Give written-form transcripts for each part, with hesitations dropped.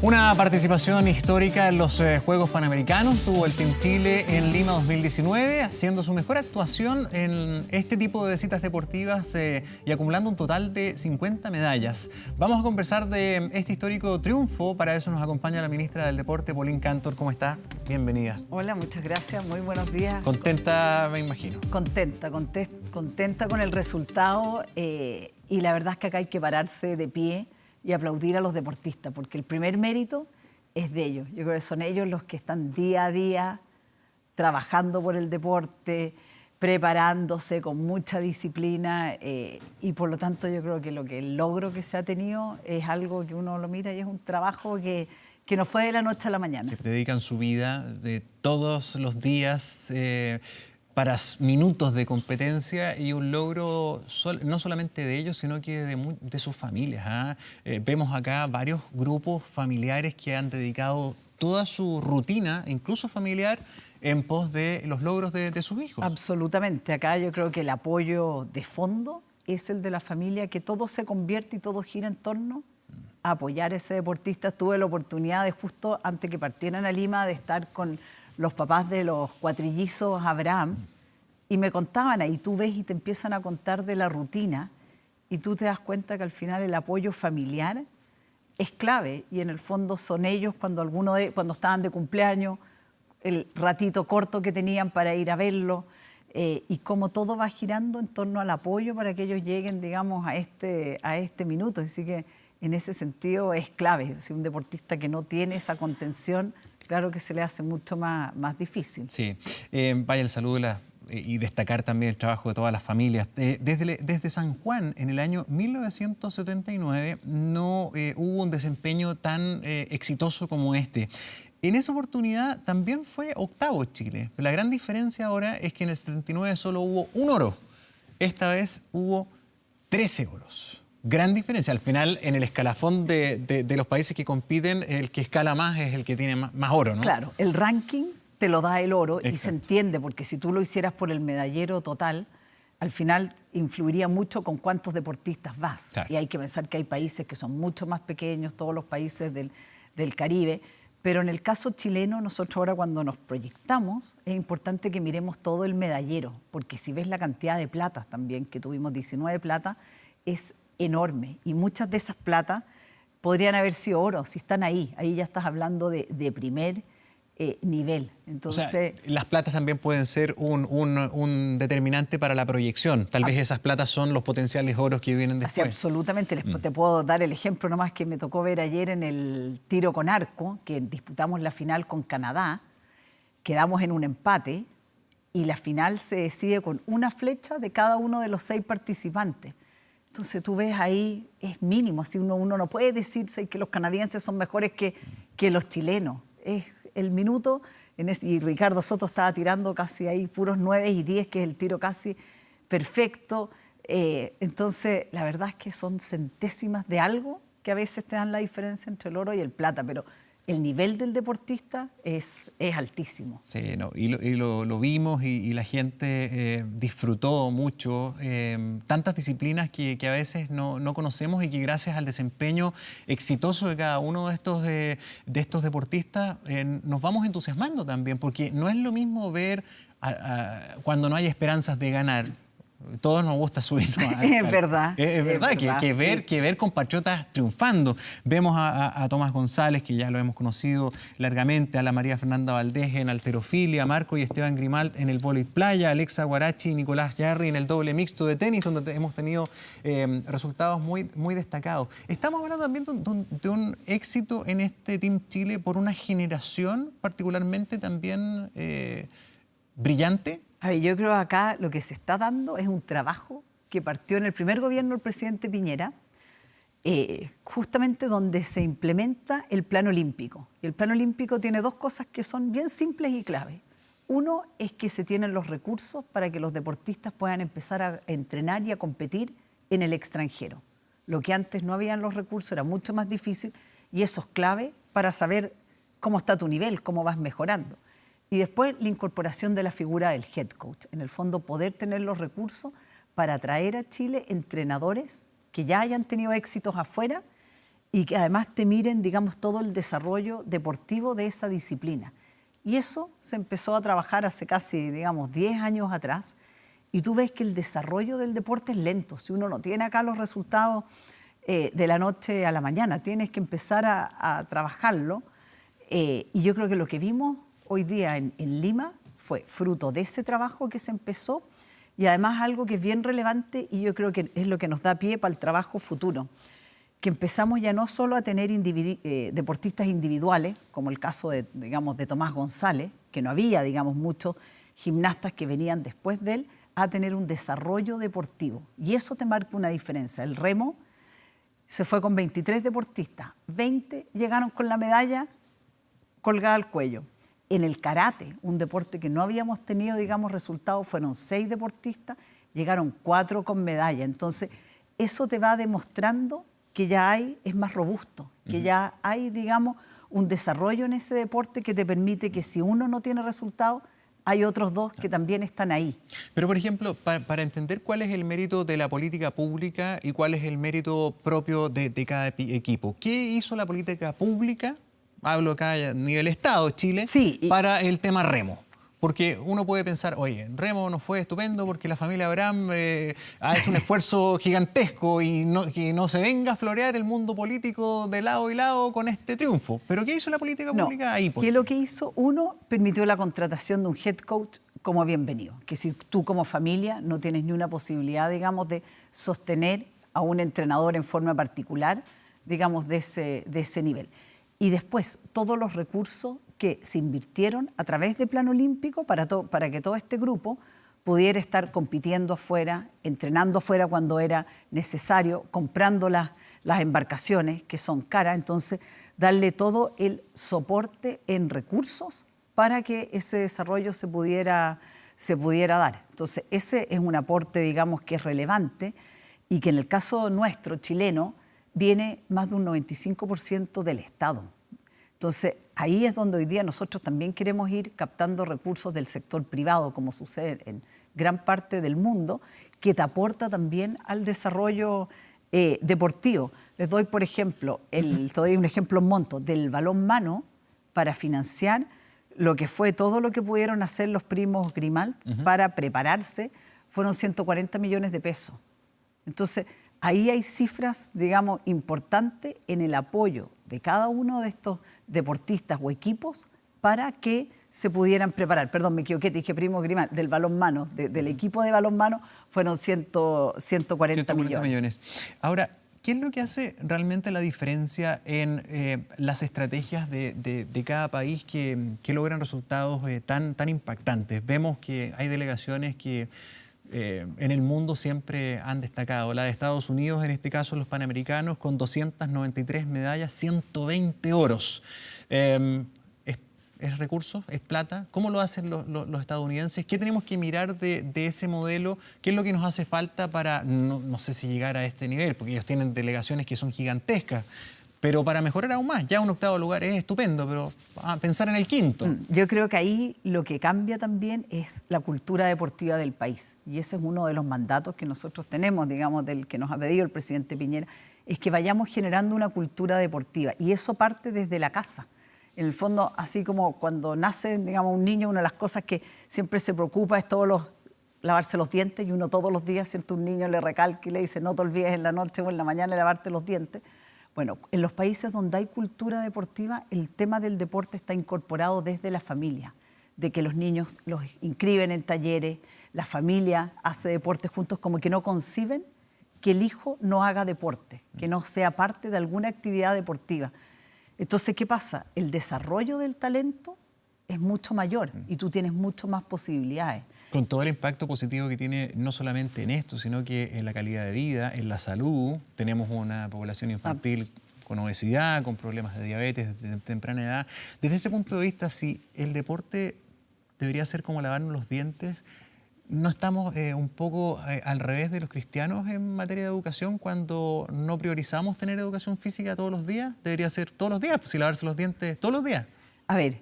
Una participación histórica en los Juegos Panamericanos tuvo el Team Chile en Lima 2019, haciendo su mejor actuación en este tipo de citas deportivas y acumulando un total de 50 medallas. Vamos a conversar de este histórico triunfo. Para eso nos acompaña la ministra del Deporte, Pauline Cantor. ¿Cómo está? Bienvenida. Hola, muchas gracias. Muy buenos días. ¿Contenta, me imagino? Contenta con el resultado y la verdad es que acá hay que pararse de pie y aplaudir a los deportistas, porque el primer mérito es de ellos. Yo creo que son ellos los que están día a día trabajando por el deporte, preparándose con mucha disciplina y por lo tanto yo creo que el logro que se ha tenido es algo que uno lo mira y es un trabajo que no fue de la noche a la mañana. Se dedican su vida de todos los días para minutos de competencia y un logro no solamente de ellos, sino que de sus familias. Vemos acá varios grupos familiares que han dedicado toda su rutina, incluso familiar, en pos de los logros de sus hijos. Absolutamente. Acá yo creo que el apoyo de fondo es el de la familia, que todo se convierte y todo gira en torno a apoyar a ese deportista. Tuve la oportunidad de justo antes que partieran a Lima de estar con los papás de los cuatrillizos Abraham y me contaban ahí, tú ves y te empiezan a contar de la rutina y tú te das cuenta que al final el apoyo familiar es clave y en el fondo son ellos cuando estaban de cumpleaños, el ratito corto que tenían para ir a verlo y cómo todo va girando en torno al apoyo para que ellos lleguen, digamos, a este minuto. Así que en ese sentido es clave. Si un deportista que no tiene esa contención, claro que se le hace mucho más difícil. Sí, vaya el saludo y destacar también el trabajo de todas las familias. Desde San Juan, en el año 1979, no hubo un desempeño tan exitoso como este. En esa oportunidad también fue octavo Chile. La gran diferencia ahora es que en el 79 solo hubo un oro. Esta vez hubo 13 oros. Gran diferencia. Al final, en el escalafón de los países que compiten, el que escala más es el que tiene más oro, ¿no? Claro, el ranking te lo da el oro. Exacto. Y se entiende, porque si tú lo hicieras por el medallero total, al final influiría mucho con cuántos deportistas vas. Claro. Y hay que pensar que hay países que son mucho más pequeños, todos los países del Caribe. Pero en el caso chileno, nosotros ahora cuando nos proyectamos, es importante que miremos todo el medallero, porque si ves la cantidad de platas también, que tuvimos 19 platas, es enorme. Y muchas de esas platas podrían haber sido oro, si están ahí. Ahí ya estás hablando de primer nivel. Entonces, o sea, las platas también pueden ser un determinante para la proyección. Tal vez esas platas son los potenciales oros que vienen después. Sí, absolutamente. Te puedo dar el ejemplo nomás que me tocó ver ayer en el tiro con arco, que disputamos la final con Canadá, quedamos en un empate y la final se decide con una flecha de cada uno de los 6 participantes. Entonces tú ves ahí, es mínimo, así uno no puede decirse que los canadienses son mejores que los chilenos. Es el minuto, y Ricardo Soto estaba tirando casi ahí puros 9 y 10, que es el tiro casi perfecto. Entonces, la verdad es que son centésimas de algo que a veces te dan la diferencia entre el oro y el plata, pero el nivel del deportista es altísimo. Sí, no, y lo vimos y la gente disfrutó mucho tantas disciplinas que a veces no conocemos y que gracias al desempeño exitoso de cada uno de estos deportistas nos vamos entusiasmando también, porque no es lo mismo ver cuando no hay esperanzas de ganar. Todos nos gusta subirnos Es verdad. Es verdad que ver compatriotas triunfando. Vemos a Tomás González, que ya lo hemos conocido largamente, a la María Fernanda Valdés en halterofilia, a Marco y Esteban Grimalt en el vóley playa, a Alexa Guarachi y Nicolás Yarri en el doble mixto de tenis, donde hemos tenido resultados muy destacados. Estamos hablando también de un éxito en este Team Chile por una generación particularmente también brillante. A ver, yo creo que acá lo que se está dando es un trabajo que partió en el primer gobierno del presidente Piñera, justamente donde se implementa el plan olímpico. Y el plan olímpico tiene 2 cosas que son bien simples y claves. Uno es que se tienen los recursos para que los deportistas puedan empezar a entrenar y a competir en el extranjero. Lo que antes no habían los recursos era mucho más difícil y eso es clave para saber cómo está tu nivel, cómo vas mejorando. Y después la incorporación de la figura del head coach. En el fondo, poder tener los recursos para traer a Chile entrenadores que ya hayan tenido éxitos afuera y que además te miren, digamos, todo el desarrollo deportivo de esa disciplina. Y eso se empezó a trabajar hace casi, digamos, 10 años atrás, y tú ves que el desarrollo del deporte es lento. Si uno no tiene acá los resultados de la noche a la mañana, tienes que empezar a trabajarlo. Y yo creo que lo que vimos hoy día en Lima fue fruto de ese trabajo que se empezó, y además algo que es bien relevante, y yo creo que es lo que nos da pie para el trabajo futuro, que empezamos ya no solo a tener deportistas individuales, como el caso de, digamos, de Tomás González, que no había, digamos, muchos gimnastas que venían después de él, a tener un desarrollo deportivo. Y eso te marca una diferencia. El remo se fue con 23 deportistas, 20 llegaron con la medalla colgada al cuello. En el karate, un deporte que no habíamos tenido, digamos, resultados, fueron 6 deportistas, llegaron 4 con medalla. Entonces, eso te va demostrando que ya es más robusto, que ya hay, digamos, un desarrollo en ese deporte que te permite que si uno no tiene resultados, hay otros 2 que también están ahí. Pero, por ejemplo, para entender cuál es el mérito de la política pública y cuál es el mérito propio de cada equipo, ¿qué hizo la política pública? Hablo acá a nivel Estado, Chile, sí, para el tema remo. Porque uno puede pensar, oye, remo nos fue estupendo porque la familia Abraham ha hecho un esfuerzo gigantesco y que no se venga a florear el mundo político de lado y lado con este triunfo. ¿Pero qué hizo la política pública ahí? ¿Qué es lo que hizo? Uno, permitió la contratación de un head coach como bienvenido. Que si tú como familia no tienes ni una posibilidad, digamos, de sostener a un entrenador en forma particular, digamos, de ese nivel. Y después, todos los recursos que se invirtieron a través del Plan Olímpico para que todo este grupo pudiera estar compitiendo afuera, entrenando afuera cuando era necesario, comprando las embarcaciones, que son caras. Entonces, darle todo el soporte en recursos para que ese desarrollo se pudiera dar. Entonces, ese es un aporte, digamos, que es relevante y que en el caso nuestro, chileno, viene más de un 95% del Estado. Entonces, ahí es donde hoy día nosotros también queremos ir captando recursos del sector privado, como sucede en gran parte del mundo, que te aporta también al desarrollo deportivo. Les doy, por ejemplo, te doy un ejemplo en monto del balonmano para financiar lo que fue todo lo que pudieron hacer los primos Grimal para prepararse, fueron 140 millones de pesos. Entonces, ahí hay cifras, digamos, importantes en el apoyo de cada uno de estos deportistas o equipos para que se pudieran preparar. Perdón, me equivoqué, te dije primo Grimal, del balonmano, del equipo de balonmano fueron 140 millones. Ahora, ¿qué es lo que hace realmente la diferencia en las estrategias de cada país que logran resultados tan impactantes? Vemos que hay delegaciones que en el mundo siempre han destacado. La de Estados Unidos, en este caso los Panamericanos, con 293 medallas, 120 oros. ¿Es recursos? ¿Es plata? ¿Cómo lo hacen los estadounidenses? ¿Qué tenemos que mirar de ese modelo? ¿Qué es lo que nos hace falta para, no sé si llegar a este nivel? Porque ellos tienen delegaciones que son gigantescas. Pero para mejorar aún más, ya un 8º lugar es estupendo, pero pensar en el 5º. Yo creo que ahí lo que cambia también es la cultura deportiva del país. Y ese es uno de los mandatos que nosotros tenemos, digamos, del que nos ha pedido el presidente Piñera, es que vayamos generando una cultura deportiva. Y eso parte desde la casa. En el fondo, así como cuando nace, digamos, un niño, una de las cosas que siempre se preocupa es lavarse los dientes, y uno todos los días siente un niño le recalca y le dice no te olvides en la noche o en la mañana de lavarte los dientes. Bueno, en los países donde hay cultura deportiva, el tema del deporte está incorporado desde la familia, de que los niños los inscriben en talleres, la familia hace deporte juntos, como que no conciben que el hijo no haga deporte, que no sea parte de alguna actividad deportiva. Entonces, ¿qué pasa? El desarrollo del talento es mucho mayor y tú tienes mucho más posibilidades. Con todo el impacto positivo que tiene no solamente en esto, sino que en la calidad de vida, en la salud. Tenemos una población infantil con obesidad, con problemas de diabetes de temprana edad. Desde ese punto de vista, si el deporte debería ser como lavarnos los dientes, ¿no estamos un poco al revés de los cristianos en materia de educación cuando no priorizamos tener educación física todos los días? Debería ser todos los días, pues, si lavarse los dientes todos los días. A ver,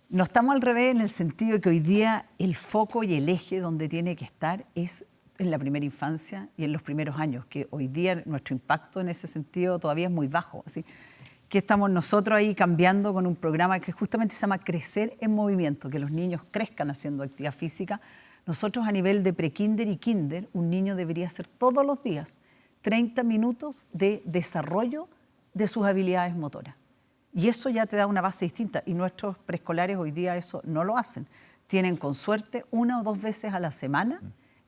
no estamos al revés en el sentido de que hoy día el foco y el eje donde tiene que estar es en la primera infancia y en los primeros años, que hoy día nuestro impacto en ese sentido todavía es muy bajo. Así que estamos nosotros ahí cambiando con un programa que justamente se llama Crecer en Movimiento, que los niños crezcan haciendo actividad física. Nosotros a nivel de prekinder y kinder, un niño debería hacer todos los días 30 minutos de desarrollo de sus habilidades motoras. Y eso ya te da una base distinta. Y nuestros preescolares hoy día eso no lo hacen. Tienen con suerte 1 o 2 veces a la semana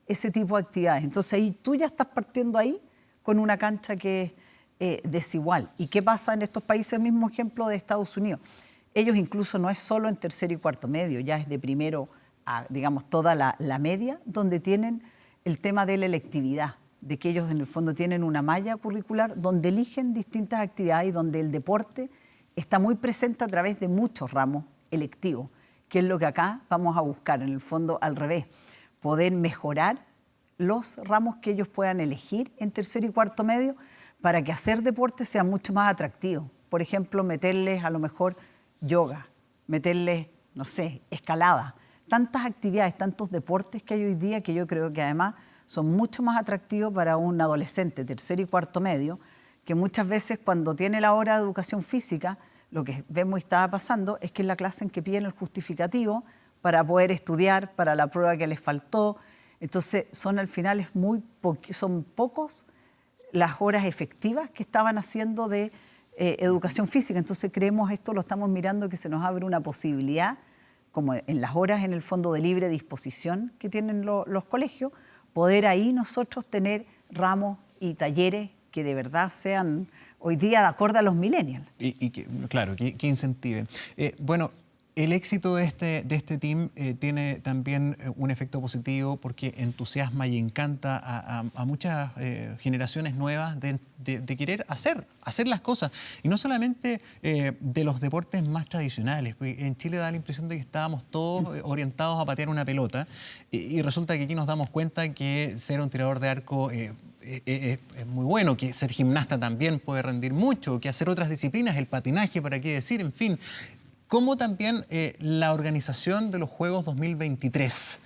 ese tipo de actividades. Entonces ahí tú ya estás partiendo ahí con una cancha que es desigual. ¿Y qué pasa en estos países? El mismo ejemplo de Estados Unidos. Ellos incluso no es solo en tercero y cuarto medio, ya es de primero a, digamos, toda la media, donde tienen el tema de la electividad, de que ellos en el fondo tienen una malla curricular donde eligen distintas actividades y donde el deporte está muy presente a través de muchos ramos electivos, que es lo que acá vamos a buscar, en el fondo al revés, poder mejorar los ramos que ellos puedan elegir en tercero y cuarto medio para que hacer deporte sea mucho más atractivo. Por ejemplo, meterles a lo mejor yoga, meterles, no sé, escalada. Tantas actividades, tantos deportes que hay hoy día que yo creo que además son mucho más atractivos para un adolescente, tercero y cuarto medio, que muchas veces cuando tiene la hora de educación física, lo que vemos y estaba pasando es que es la clase en que piden el justificativo para poder estudiar, para la prueba que les faltó. Entonces, son al final son pocos las horas efectivas que estaban haciendo de educación física. Entonces, creemos, esto lo estamos mirando, que se nos abre una posibilidad, como en las horas en el fondo de libre disposición que tienen los colegios, poder ahí nosotros tener ramos y talleres que de verdad sean hoy día de acuerdo a los millennials. Y que, claro, que incentiven. Bueno, el éxito de este team tiene también un efecto positivo porque entusiasma y encanta a muchas generaciones nuevas de querer hacer las cosas. Y no solamente de los deportes más tradicionales. En Chile da la impresión de que estábamos todos orientados a patear una pelota y resulta que aquí nos damos cuenta que ser un tirador de arco es muy bueno, que ser gimnasta también puede rendir mucho, que hacer otras disciplinas, el patinaje, para qué decir, en fin. Como también la organización de los Juegos 2023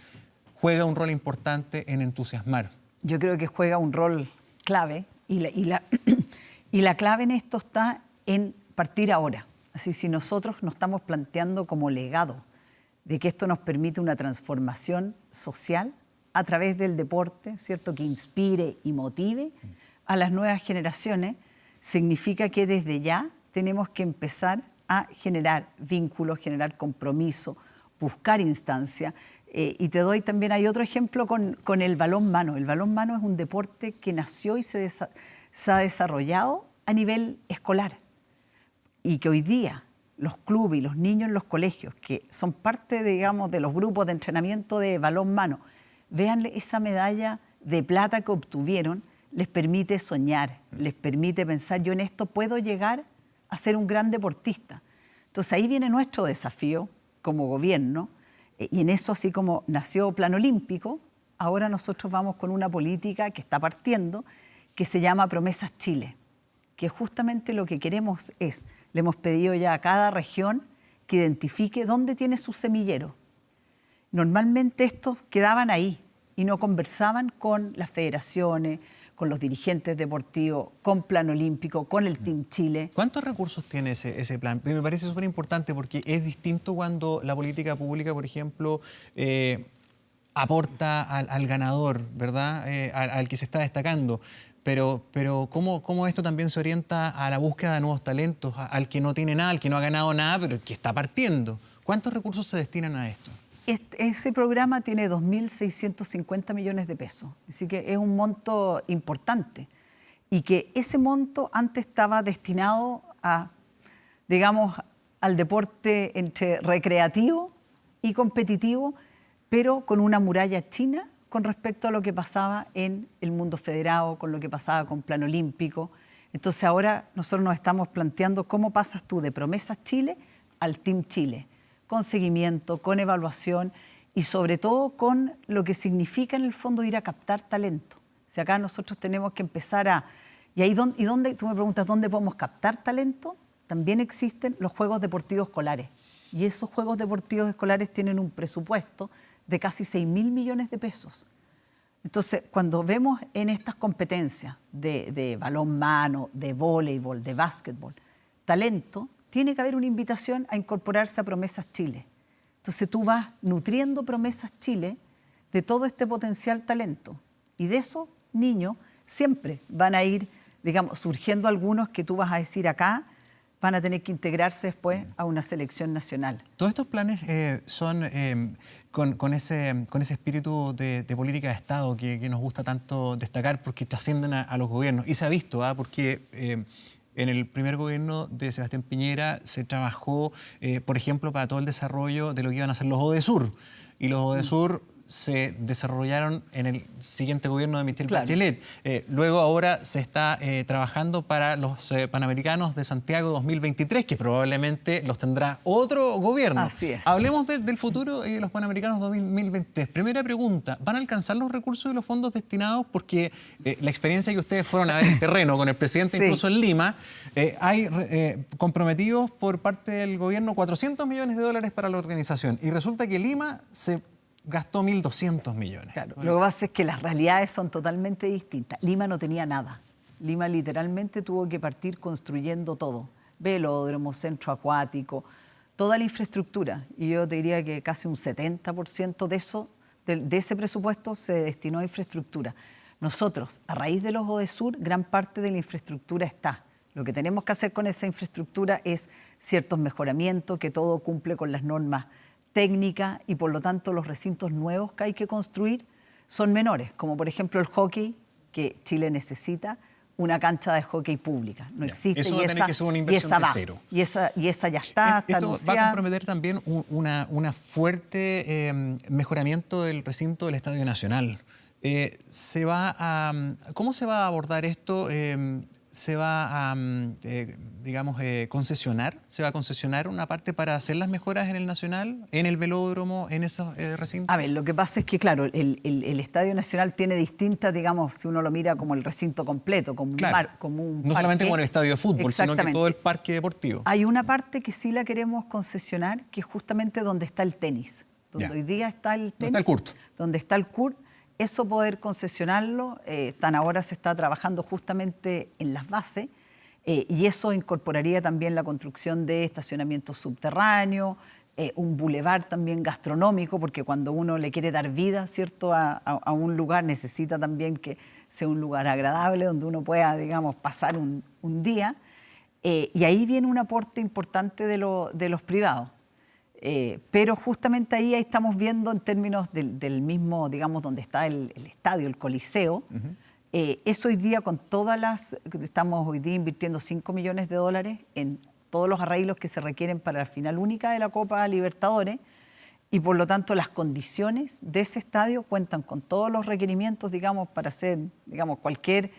juega un rol importante en entusiasmar. Yo creo que juega un rol clave y la clave en esto está en partir ahora. Así, si nosotros nos estamos planteando como legado de que esto nos permite una transformación social a través del deporte, ¿cierto?, que inspire y motive a las nuevas generaciones, significa que desde ya tenemos que empezar a generar vínculos, generar compromiso, buscar instancias. Y te doy también, hay otro ejemplo con el balonmano. El balonmano es un deporte que nació y se ha desarrollado a nivel escolar. Y que hoy día los clubes y los niños en los colegios, que son parte, digamos, de los grupos de entrenamiento de balonmano, vean esa medalla de plata que obtuvieron, les permite soñar, les permite pensar, yo en esto puedo llegar a ser un gran deportista. Entonces ahí viene nuestro desafío como gobierno, y en eso, así como nació Plan Olímpico, ahora nosotros vamos con una política que está partiendo, que se llama Promesas Chile, que justamente lo que queremos es, le hemos pedido ya a cada región que identifique dónde tiene su semillero. Normalmente estos quedaban ahí y no conversaban con las federaciones, con los dirigentes deportivos, con Plan Olímpico, con el Team Chile. ¿Cuántos recursos tiene ese plan? Me parece súper importante porque es distinto cuando la política pública, por ejemplo, aporta al ganador, ¿verdad? Al que se está destacando. Pero ¿cómo esto también se orienta a la búsqueda de nuevos talentos, al que no tiene nada, al que no ha ganado nada, pero el que está partiendo? ¿Cuántos recursos se destinan a esto? Ese programa tiene 2.650 millones de pesos, así que es un monto importante. Y que ese monto antes estaba destinado a, digamos, al deporte entre recreativo y competitivo, pero con una muralla china con respecto a lo que pasaba en el mundo federado, con lo que pasaba con Plan Olímpico. Entonces ahora nosotros nos estamos planteando cómo pasas tú de Promesas Chile al Team Chile, con seguimiento, con evaluación y sobre todo con lo que significa en el fondo ir a captar talento. Si acá nosotros tenemos que empezar a... ¿Y dónde? Tú me preguntas, ¿dónde podemos captar talento? También existen los Juegos Deportivos Escolares. Y esos Juegos Deportivos Escolares tienen un presupuesto de casi 6.000 millones de pesos. Entonces, cuando vemos en estas competencias de balonmano, de voleibol, de básquetbol, talento, tiene que haber una invitación a incorporarse a Promesas Chile. Entonces tú vas nutriendo Promesas Chile de todo este potencial talento. Y de esos niños siempre van a ir, digamos, surgiendo algunos que tú vas a decir acá, van a tener que integrarse después a una selección nacional. Todos estos planes son con ese espíritu de política de Estado que nos gusta tanto destacar porque trascienden a los gobiernos. Y se ha visto, porque en el primer gobierno de Sebastián Piñera se trabajó, por ejemplo, para todo el desarrollo de lo que iban a ser los ODESUR. Y los ODESUR se desarrollaron en el siguiente gobierno de Michelle Bachelet. Luego ahora se está trabajando para los Panamericanos de Santiago 2023, que probablemente los tendrá otro gobierno. Así es. Hablemos del futuro de los Panamericanos 2023. Primera pregunta, ¿van a alcanzar los recursos de los fondos destinados? Porque la experiencia que ustedes fueron a ver en terreno con el presidente incluso en Lima, hay comprometidos por parte del gobierno 400 millones de dólares para la organización. Y resulta que Lima se gastó 1.200 millones. Claro, lo que pasa es que las realidades son totalmente distintas. Lima no tenía nada. Lima literalmente tuvo que partir construyendo todo. Velódromo, centro acuático, toda la infraestructura. Y yo te diría que casi un 70% de eso, de ese presupuesto se destinó a infraestructura. Nosotros, a raíz de los ODESUR, gran parte de la infraestructura está. Lo que tenemos que hacer con esa infraestructura es ciertos mejoramientos, que todo cumple con las normas técnica y por lo tanto los recintos nuevos que hay que construir son menores, como por ejemplo el hockey, que Chile necesita una cancha de hockey pública. No existe eso va a tener que ser una inversión de cero. Y esa ya está Esto anunciada. va a comprometer también una fuerte mejoramiento del recinto del Estadio Nacional. ¿Cómo se va a abordar esto? ¿Se va a, concesionar? ¿Se va a concesionar una parte para hacer las mejoras en el Nacional, en el velódromo, en esos recintos? A ver, lo que pasa es que, claro, el Estadio Nacional tiene distintas, digamos, si uno lo mira como el recinto completo, como un no solamente como el estadio de fútbol, sino que Exactamente. todo el parque deportivo. Hay una parte que sí la queremos concesionar, que es justamente donde está el tenis. Donde hoy día está el tenis. Donde está el CURT. Donde está el CURT. Eso poder concesionarlo, ahora se está trabajando justamente en las bases y eso incorporaría también la construcción de estacionamientos subterráneos, un bulevar también gastronómico, porque cuando uno le quiere dar vida, ¿cierto?, a un lugar necesita también que sea un lugar agradable donde uno pueda, digamos, pasar un día. Y ahí viene un aporte importante de los privados. Pero justamente ahí estamos viendo en términos del mismo, digamos, donde está el estadio, el Coliseo. Eso hoy día estamos hoy día invirtiendo 5 millones de dólares en todos los arreglos que se requieren para la final única de la Copa Libertadores y por lo tanto las condiciones de ese estadio cuentan con todos los requerimientos, digamos, para hacer, digamos, cualquier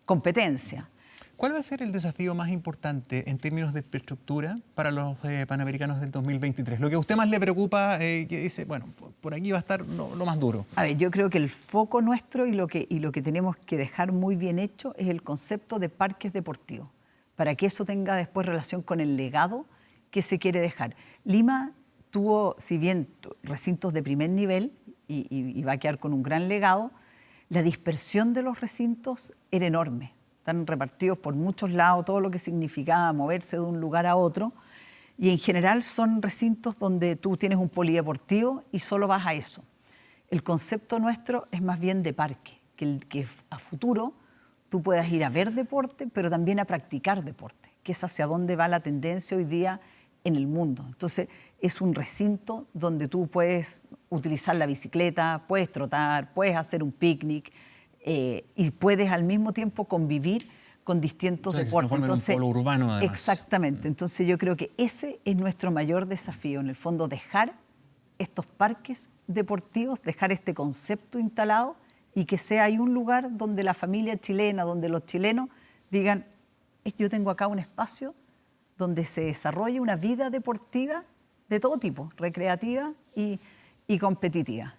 competencia. ¿Cuál va a ser el desafío más importante en términos de infraestructura para los Panamericanos del 2023? Lo que a usted más le preocupa, que dice, bueno, por aquí va a estar lo más duro. A ver, yo creo que el foco nuestro y lo que tenemos que dejar muy bien hecho es el concepto de parques deportivos, para que eso tenga después relación con el legado que se quiere dejar. Lima tuvo, si bien recintos de primer nivel y va a quedar con un gran legado, la dispersión de los recintos era enorme. Están repartidos por muchos lados, todo lo que significaba moverse de un lugar a otro. Y en general son recintos donde tú tienes un polideportivo y solo vas a eso. El concepto nuestro es más bien de parque, que a futuro tú puedas ir a ver deporte, pero también a practicar deporte, que es hacia dónde va la tendencia hoy día en el mundo. Entonces, es un recinto donde tú puedes utilizar la bicicleta, puedes trotar, puedes hacer un picnic, y puedes al mismo tiempo convivir con distintos deportes. Entonces, un polo urbano, además. Exactamente. Entonces yo creo que ese es nuestro mayor desafío, en el fondo, dejar estos parques deportivos, dejar este concepto instalado y que sea ahí un lugar donde la familia chilena, donde los chilenos digan, yo tengo acá un espacio donde se desarrolle una vida deportiva de todo tipo, recreativa y competitiva.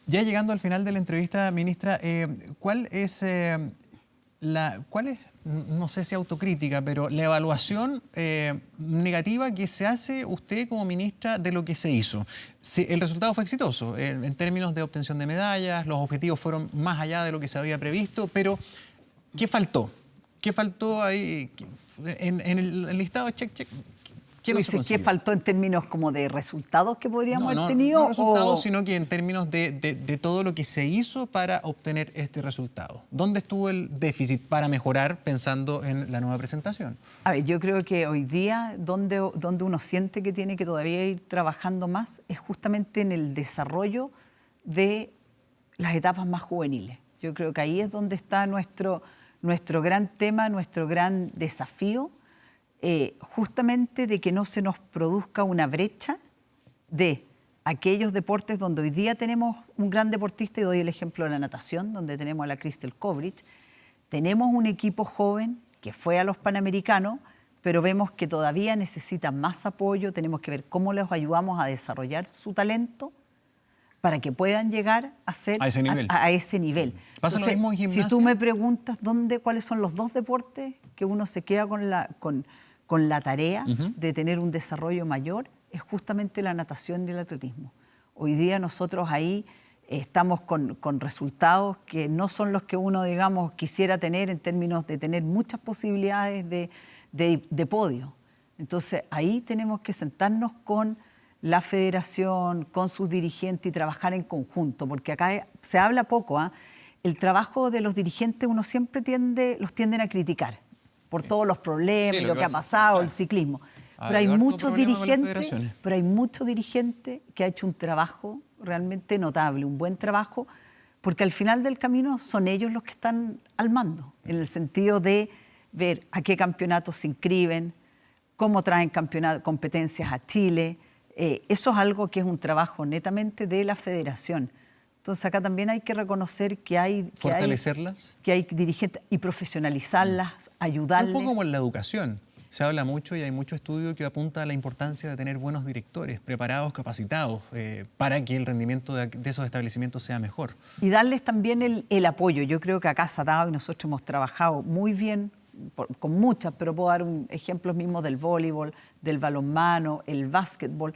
Ya llegando al final de la entrevista, ministra, ¿cuál es no sé si autocrítica, pero la evaluación negativa que se hace usted como ministra de lo que se hizo. El resultado fue exitoso en términos de obtención de medallas, los objetivos fueron más allá de lo que se había previsto, pero ¿qué faltó? ¿Qué faltó ahí en el listado de check? ¿Qué no se consiguió? ¿Qué faltó en términos como de resultados que podríamos haber tenido? No resultados, sino que en términos de todo lo que se hizo para obtener este resultado. ¿Dónde estuvo el déficit para mejorar pensando en la nueva presentación? A ver, yo creo que hoy día donde uno siente que tiene que todavía ir trabajando más es justamente en el desarrollo de las etapas más juveniles. Yo creo que ahí es donde está nuestro gran tema, nuestro gran desafío, justamente de que no se nos produzca una brecha de aquellos deportes donde hoy día tenemos un gran deportista, y doy el ejemplo de la natación, donde tenemos a la Crystal Kovrich. Tenemos un equipo joven que fue a los Panamericanos, pero vemos que todavía necesitan más apoyo, tenemos que ver cómo les ayudamos a desarrollar su talento para que puedan llegar a ser a ese nivel. A ese nivel. ¿Pasa Entonces, lo mismo en gimnasia? si tú me preguntas cuáles son los dos deportes que uno se queda con la tarea de tener un desarrollo mayor, es justamente la natación y el atletismo. Hoy día nosotros ahí estamos con resultados que no son los que uno, digamos, quisiera tener en términos de tener muchas posibilidades de podio. Entonces ahí tenemos que sentarnos con la federación, con sus dirigentes y trabajar en conjunto, porque acá se habla poco. El trabajo de los dirigentes uno siempre los tienden a criticar por todos los problemas, lo que ha pasado, el ciclismo. Pero hay muchos dirigentes que han hecho un trabajo realmente notable, un buen trabajo, porque al final del camino son ellos los que están al mando, en el sentido de ver a qué campeonatos se inscriben, cómo traen competencias a Chile. Eso es algo que es un trabajo netamente de la federación. Entonces acá también hay que reconocer que hay dirigentes y profesionalizarlas, ayudarles. Un poco como en la educación. Se habla mucho y hay mucho estudio que apunta a la importancia de tener buenos directores, preparados, capacitados, para que el rendimiento de esos establecimientos sea mejor. Y darles también el apoyo. Yo creo que acá se ha dado y nosotros hemos trabajado muy bien, con muchas, pero puedo dar ejemplos mismos del voleibol, del balonmano, el básquetbol,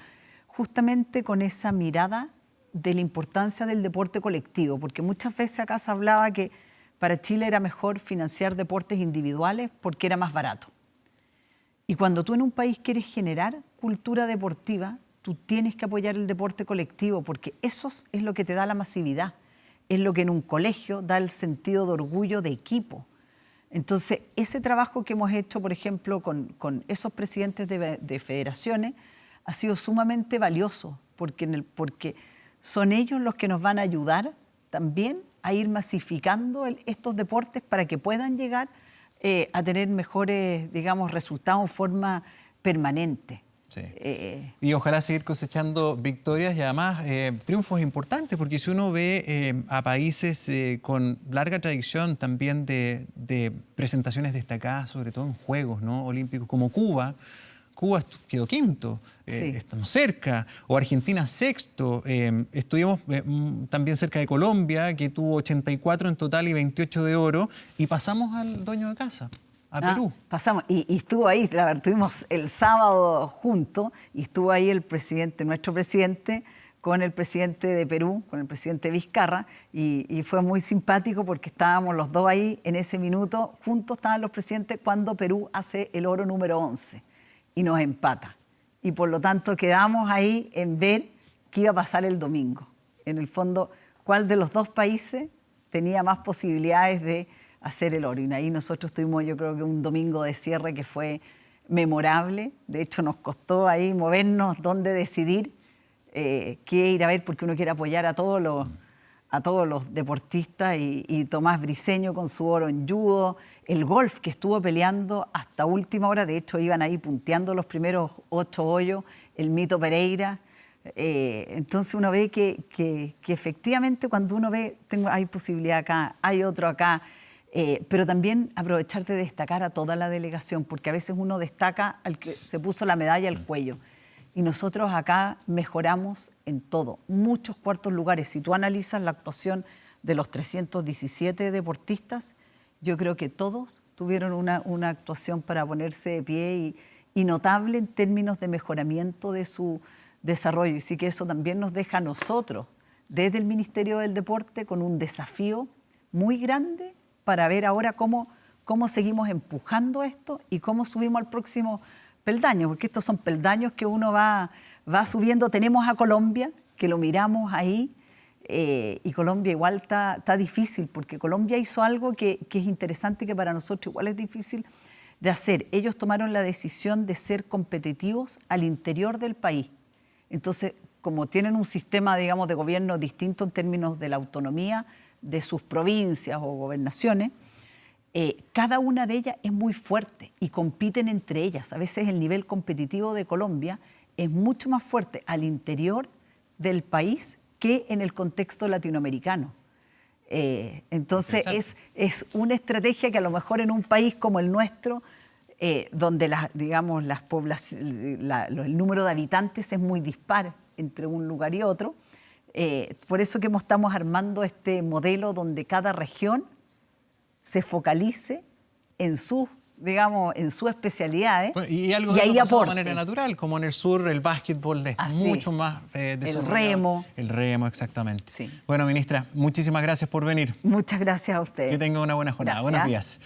justamente con esa mirada de la importancia del deporte colectivo, porque muchas veces acá se hablaba que para Chile era mejor financiar deportes individuales porque era más barato. Y cuando tú en un país quieres generar cultura deportiva, tú tienes que apoyar el deporte colectivo, porque eso es lo que te da la masividad, es lo que en un colegio da el sentido de orgullo de equipo. Entonces, ese trabajo que hemos hecho, por ejemplo, con esos presidentes de federaciones, ha sido sumamente valioso, porque son ellos los que nos van a ayudar también a ir masificando estos deportes para que puedan llegar a tener mejores, digamos, resultados en forma permanente. Sí. Y ojalá seguir cosechando victorias y además triunfos importantes, porque si uno ve a países con larga tradición también de presentaciones destacadas, sobre todo en Juegos, ¿no?, olímpicos, como Cuba quedó quinto, sí. Estamos cerca, o Argentina sexto, estuvimos también cerca de Colombia, que tuvo 84 en total y 28 de oro, y pasamos al dueño de casa. A Perú. Pasamos, y estuvo ahí, estuvimos el sábado juntos, y estuvo ahí nuestro presidente, con el presidente de Perú, con el presidente Vizcarra, y fue muy simpático porque estábamos los dos ahí en ese minuto, juntos estaban los presidentes cuando Perú hace el oro número 11 y nos empata. Y por lo tanto quedamos ahí en ver qué iba a pasar el domingo. En el fondo, cuál de los dos países tenía más posibilidades de hacer el oro. Y ahí nosotros tuvimos, yo creo que un domingo de cierre que fue memorable. De hecho, nos costó ahí movernos dónde decidir qué ir a ver, porque uno quiere apoyar a todos los deportistas, y Tomás Briceño con su oro en judo, el golf que estuvo peleando hasta última hora, de hecho iban ahí punteando los primeros 8 hoyos, el Mito Pereira. Entonces uno ve que efectivamente cuando uno ve, hay posibilidad acá, hay otro acá, pero también aprovechar de destacar a toda la delegación, porque a veces uno destaca al que se puso la medalla al cuello. Y nosotros acá mejoramos en todo, muchos cuartos lugares. Si tú analizas la actuación de los 317 deportistas, yo creo que todos tuvieron una actuación para ponerse de pie y notable en términos de mejoramiento de su desarrollo. Y sí que eso también nos deja a nosotros, desde el Ministerio del Deporte, con un desafío muy grande para ver ahora cómo seguimos empujando esto y cómo subimos al próximo peldaño, porque estos son peldaños que uno va subiendo. Tenemos a Colombia, que lo miramos ahí, y Colombia igual está difícil, porque Colombia hizo algo que es interesante, que para nosotros igual es difícil de hacer. Ellos tomaron la decisión de ser competitivos al interior del país. Entonces, como tienen un sistema, digamos, de gobierno distinto en términos de la autonomía de sus provincias o gobernaciones, cada una de ellas es muy fuerte y compiten entre ellas. A veces el nivel competitivo de Colombia es mucho más fuerte al interior del país que en el contexto latinoamericano. Entonces es una estrategia que a lo mejor en un país como el nuestro, donde el número de habitantes es muy dispar entre un lugar y otro, por eso que estamos armando este modelo donde cada región se focalice en sus especialidades, y algo y de ahí eso pasó de aporte. manera natural, como en el sur el básquetbol es mucho más desarrollado. El remo, exactamente. Sí. Bueno, ministra, muchísimas gracias por venir. Muchas gracias a ustedes. Que tenga una buena jornada. Gracias. Buenos días.